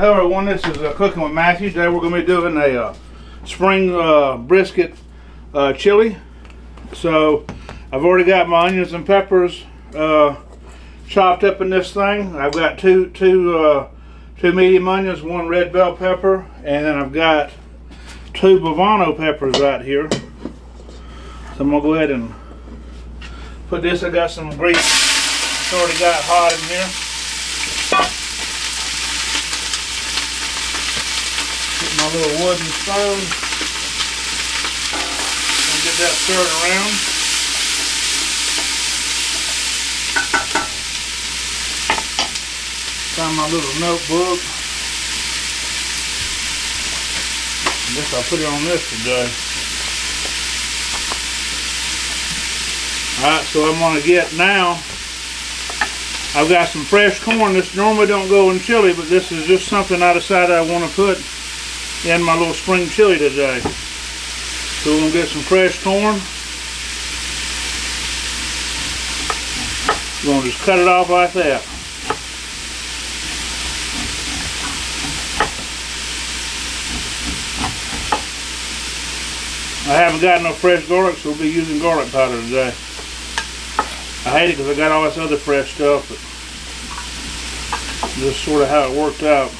Hello everyone, this is Cooking with Matthew. Today we're going to be doing a spring brisket chili. So I've already got my onions and peppers chopped up in this thing. I've got two medium onions, one red bell pepper, and then I've got two Bavano peppers right here. So I'm going to go ahead and put this. I got some grease. It's already got hot in here. Get my little wooden spoon and get that stirred around. Find my little notebook. I guess I'll put it on this today. Alright, so I'm going to get now, I've got some fresh corn. This normally don't go in chili, but this is just something I decided I want to put in my little spring chili today. So we're going to get some fresh corn. We're going to just cut it off like that. I haven't got no fresh garlic, so we'll be using garlic powder today. I hate it because I got all this other fresh stuff, but just sort of how it worked out.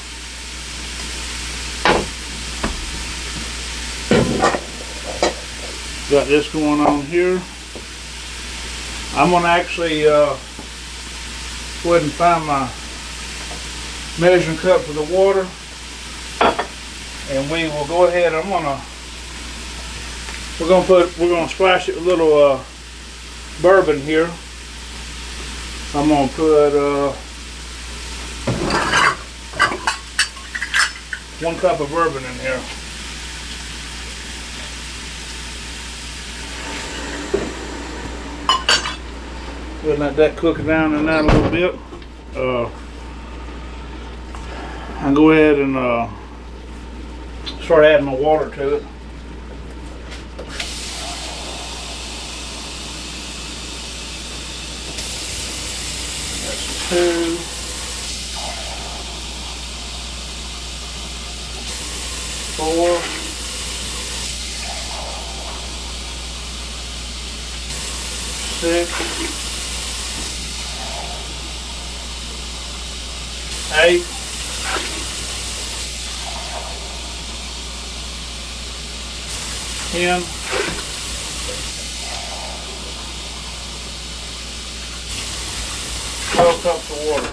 Got this going on here. I'm going to actually go ahead and find my measuring cup for the water, and we will go ahead. We're going to splash it with a little bourbon here. I'm going to put 1 cup of bourbon in here. We'll let that cook down in that a little bit. I'll go ahead and start adding my water to it. That's 2. 4. 6. 8. 10. 12 cups of water.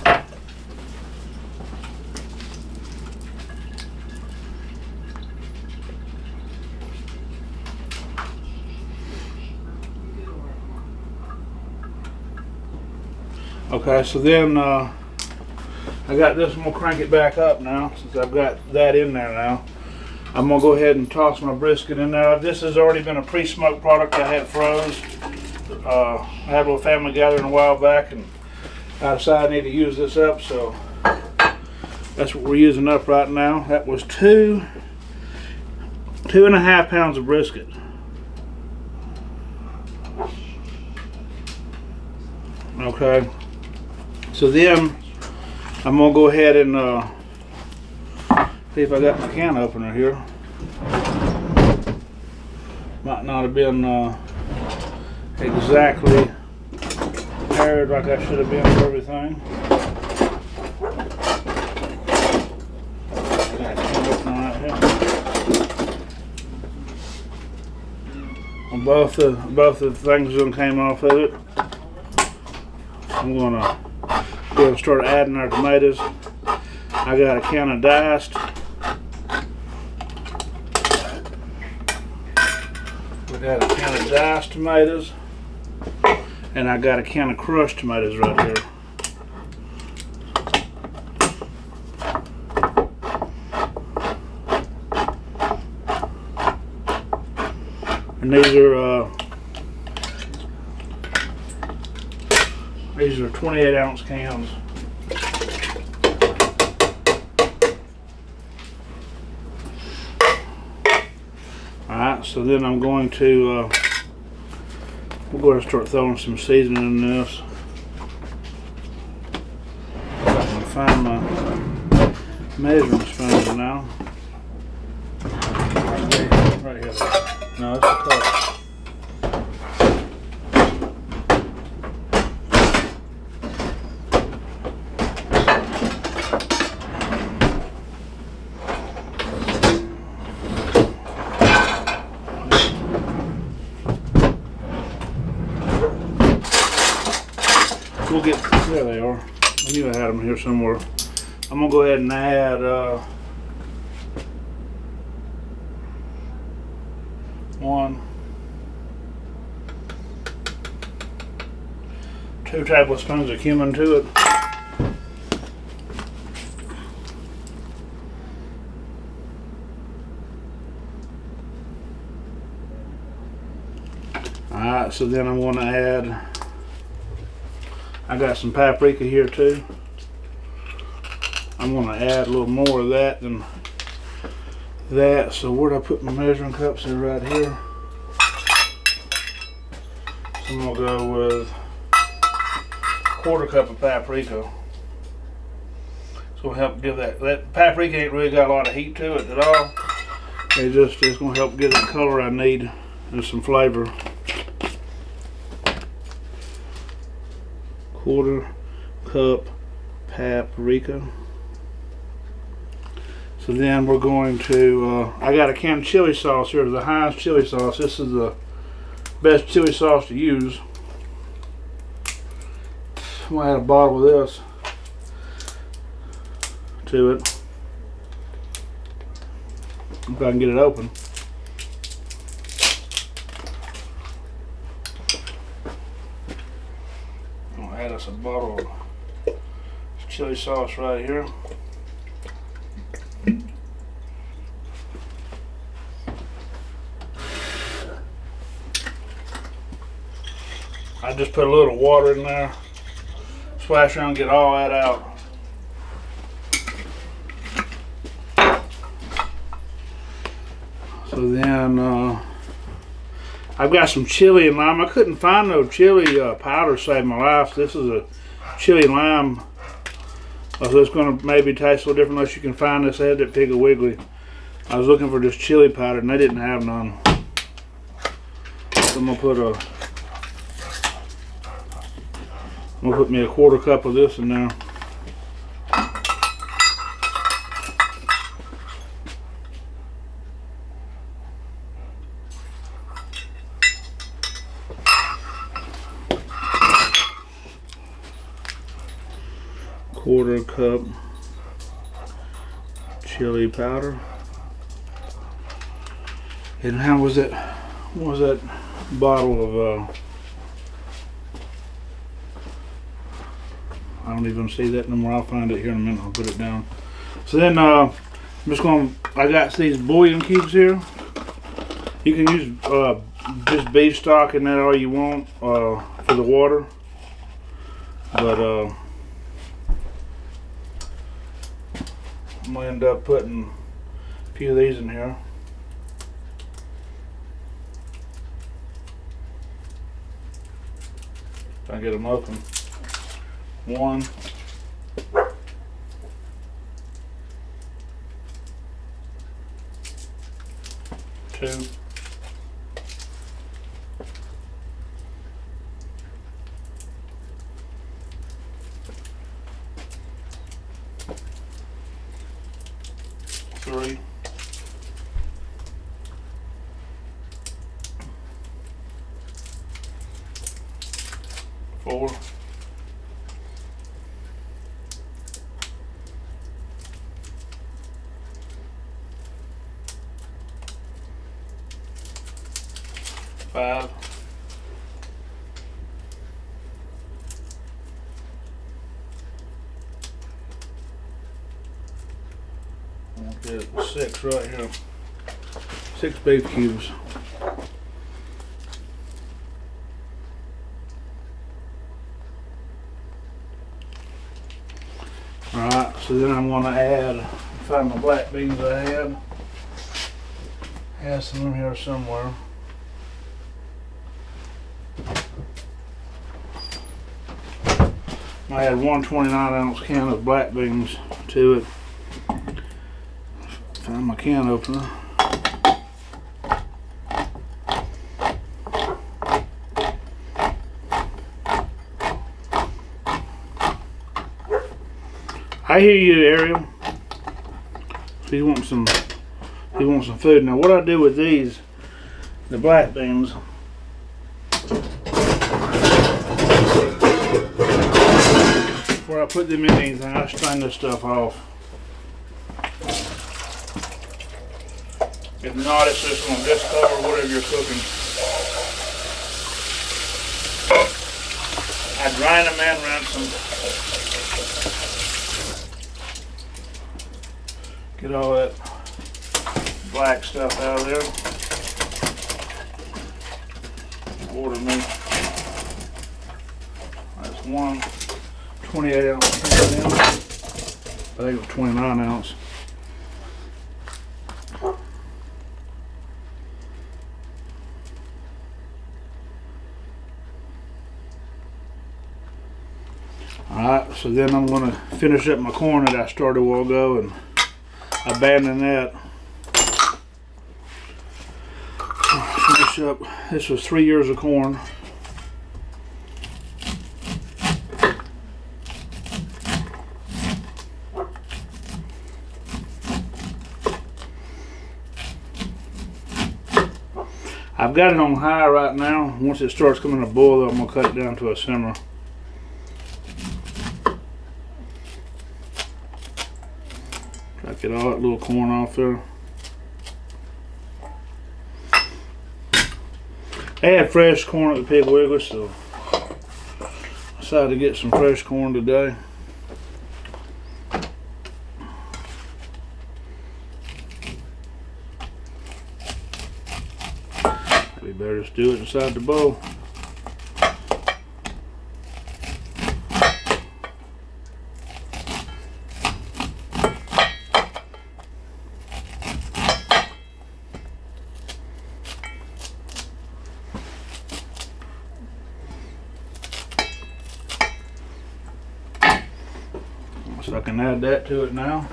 Okay, so then I got this. I'm going to crank it back up now since I've got that in there now. I'm going to go ahead and toss my brisket in there. This has already been a pre-smoked product I had froze. I had a little family gathering a while back, and I decided I need to use this up, so that's what we're using up right now. That was 2.5 pounds of brisket. Okay, so then I'm gonna go ahead and see if I got my can opener here. Might not have been exactly prepared like I should have been for everything. Got a can opener right here. Both the things that came off of it. I'm gonna go and start adding our tomatoes. I got a can of diced. We got a can of diced tomatoes, and I got a can of crushed tomatoes right here. And these are 28-ounce cans. Alright, so then I'm going to we're going to start throwing some seasoning in this. If I can find measuring spoon now. Right here. No, it's a cup. We'll get, there they are. I knew I had them here somewhere. I'm gonna go ahead and add 2 tablespoons of cumin to it. Alright, so then I'm gonna add, I got some paprika here too. I'm gonna add a little more of that than that. So where'd I put my measuring cups? They're right here. So I'm gonna go with 1/4 cup of paprika. It's gonna help give that paprika ain't really got a lot of heat to it at all. It's gonna help give it the color I need and some flavor. 1/4 cup paprika. So then we're going to, I got a can of chili sauce here, the Heinz chili sauce. This is the best chili sauce to use. I'm gonna add a bottle of this to it. If I can get it open. I'm gonna add us a bottle of chili sauce right here. I just put a little water in there, splash around, get all that out. So then I've got some chili and lime. I couldn't find no chili powder to save my life. This is a chili lime. So it's going to maybe taste a little different unless you can find this. I had that Piggly Wiggly. I was looking for this chili powder and they didn't have none. So I'm going to put me a 1/4 cup of this in there. Quarter cup chili powder. And how was that? What was that bottle of? I don't even see that no more. I'll find it here in a minute. I'll put it down. So then I'm just going. I got these bouillon cubes here. You can use just beef stock and that all you want for the water, but I'm gonna end up putting a few of these in here. If I get them open. 1, 2, 3, 4, 5, 6 right here. 6 beef cubes. Alright, so then I'm going to add, find my black beans I had. Have some in here somewhere. I had 1 29-ounce can of black beans to it. Find my can opener. I hear you, Ariel. He wants some food. Now what I do with these, the black beans, before I put them in anything, I strain this stuff off. If not, it's just going to discolor whatever you're cooking. I drain them and rinse them. Get all that black stuff out of there. Order me. That's one 28 ounce can. I think it was 29 ounce. Alright, so then I'm going to finish up my corn that I started a while ago and abandon that. Finish up. This was 3 years of corn. I've got it on high right now. Once it starts coming to boil, I'm going to cut it down to a simmer. Try to get all that little corn off there. They had fresh corn at the Pig Wiggler, so I decided to get some fresh corn today. We better just do it inside the bowl. So I can add that to it now.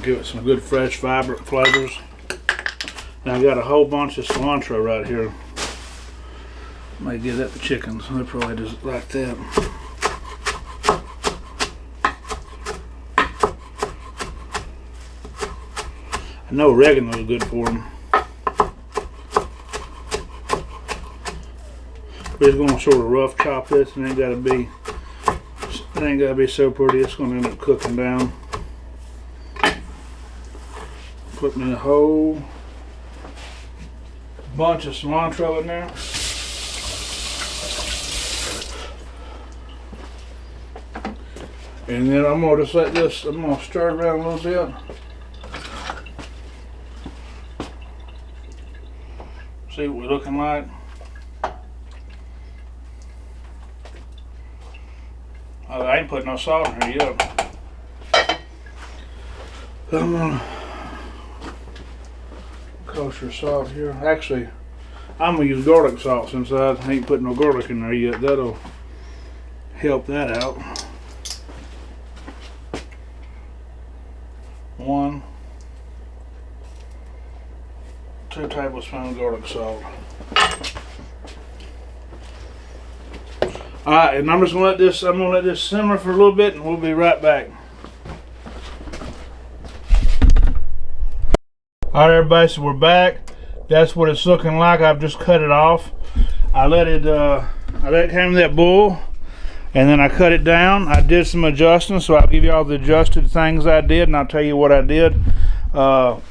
Give it some good fresh vibrant flavors. Now I got a whole bunch of cilantro right here. Might give that to chickens. They probably just like that. I know oregano is good for them. We're just gonna sort of rough chop this, and it ain't gotta be so pretty. It's gonna end up cooking down. Put me a whole bunch of cilantro in there. And then I'm gonna just let this, I'm gonna stir it around a little bit. See what we're looking like. Oh, I ain't putting no salt in here yet. So I'm gonna kosher salt here. Actually, I'm gonna use garlic salt since I ain't putting no garlic in there yet. That'll help that out. 1, 2 tablespoons garlic salt. Alright, and I'm just gonna let this simmer for a little bit and we'll be right back. Alright everybody, so we're back. That's what it's looking like. I've just cut it off. I let it come to that boil and then I cut it down. I did some adjusting, so I'll give you all the adjusted things I did and I'll tell you what I did. I'm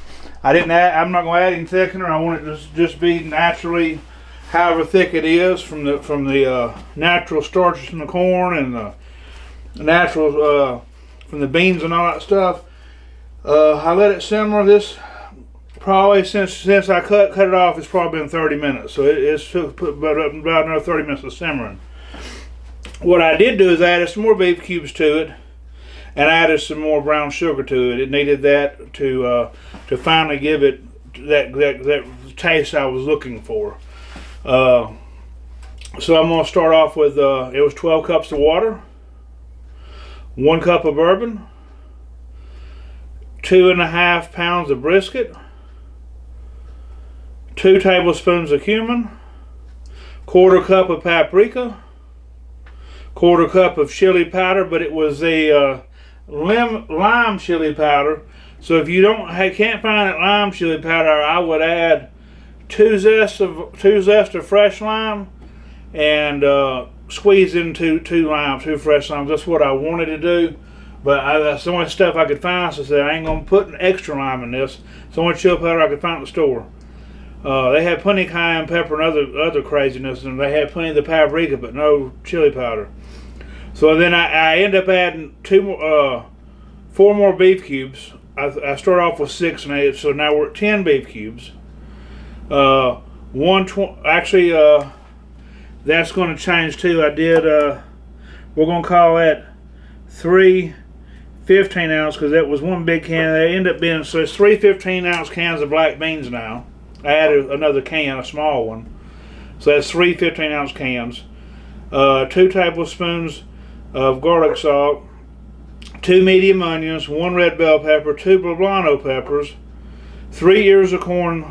not gonna add any thickener. I want it to just be naturally however thick it is from the natural starches from the corn and the natural from the beans and all that stuff. I let it simmer. This probably since I cut it off, it's probably been 30 minutes. So it's put about another 30 minutes of simmering. What I did do is added some more beef cubes to it and added some more brown sugar to it. It needed that to finally give it that taste I was looking for. So I'm going to start off with, it was 12 cups of water. 1 cup of bourbon, 2.5 pounds of brisket, 2 tablespoons of cumin, 1/4 cup of paprika, 1/4 cup of chili powder, but it was a lime chili powder. So if you can't find it lime chili powder, I would add 2 zest of fresh lime and squeeze in two fresh limes. That's what I wanted to do, but that's the only stuff I could find. So I said I ain't gonna put an extra lime in this. It's the only chili powder I could find at the store. They had plenty of cayenne pepper and other craziness, and they had plenty of the paprika, but no chili powder. So then I end up adding 4 more beef cubes. I start off with 6 and 8, so now we're at 10 beef cubes. That's going to change too. We're going to call that 3 15-ounce, because that was one big can. They end up being, so it's 3 15-ounce cans of black beans now. I added another can, a small one. So that's 3 15-ounce cans. 2 tablespoons of garlic salt, 2 medium onions, 1 red bell pepper, 2 poblano peppers, 3 ears of corn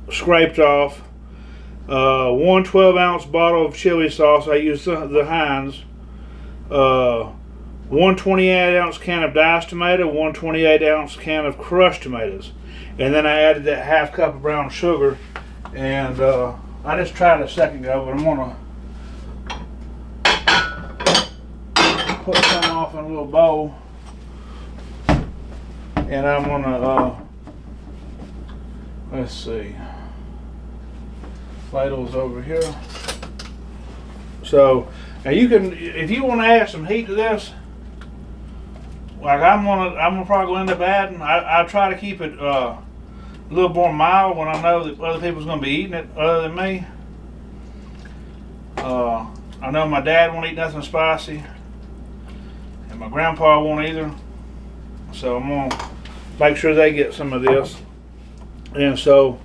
scraped off, 1 12-ounce bottle of chili sauce. I used the Heinz. 1 28-ounce can of diced tomato, 1 28-ounce can of crushed tomatoes. And then I added that 1/2 cup of brown sugar. And I just tried a second ago, but I'm going to put some off in a little bowl. And I'm going to, let's see, ladle's over here. So now you can, if you want to add some heat to this, like I'm gonna probably end up adding. I try to keep it a little more mild when I know that other people's gonna be eating it other than me. I know my dad won't eat nothing spicy, and my grandpa won't either. So I'm gonna make sure they get some of this. And so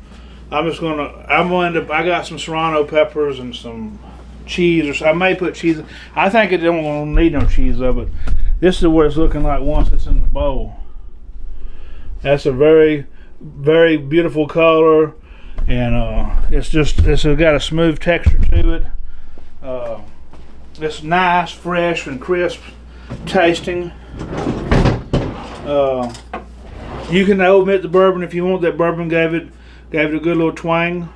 I'm gonna end up. I got some serrano peppers and some cheese, or so I may put cheese. I think it don't need no cheese though, but this is what it's looking like once it's in the bowl. That's a very, very beautiful color, and it's got a smooth texture to it. It's nice, fresh, and crisp tasting. You can omit the bourbon if you want. That bourbon gave it a good little twang.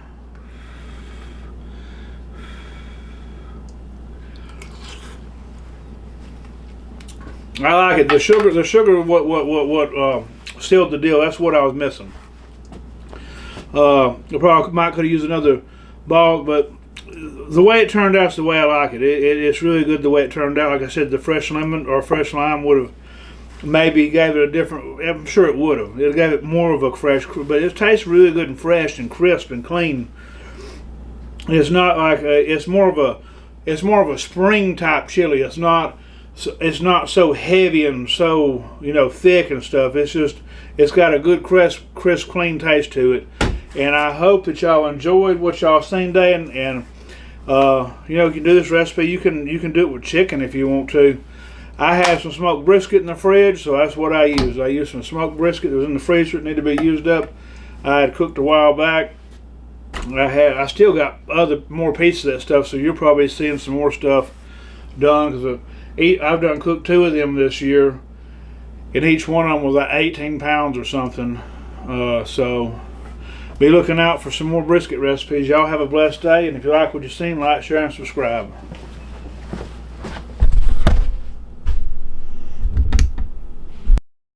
I like it. The sugar, what sealed the deal. That's what I was missing. I probably could have used another ball, but the way it turned out is the way I like it. It's really good the way it turned out. Like I said, the fresh lemon or fresh lime would have maybe gave it a different. I'm sure it would have. It gave it more of a fresh, but it tastes really good and fresh and crisp and clean. It's not like it's more of a spring type chili. It's not so heavy and so thick and stuff. It's got a good crisp, clean taste to it. And I hope that y'all enjoyed what y'all seen today. And you can do this recipe. You can do it with chicken if you want to. I have some smoked brisket in the fridge, so that's what I use. I used some smoked brisket that was in the freezer. It needed to be used up. I had cooked a while back. I still got more pieces of that stuff, so you're probably seeing some more stuff done, because I've done cooked 2 of them this year, and each one of them was like 18 pounds or something. So be looking out for some more brisket recipes. Y'all have a blessed day, and if you like what you've seen, like, share, and subscribe.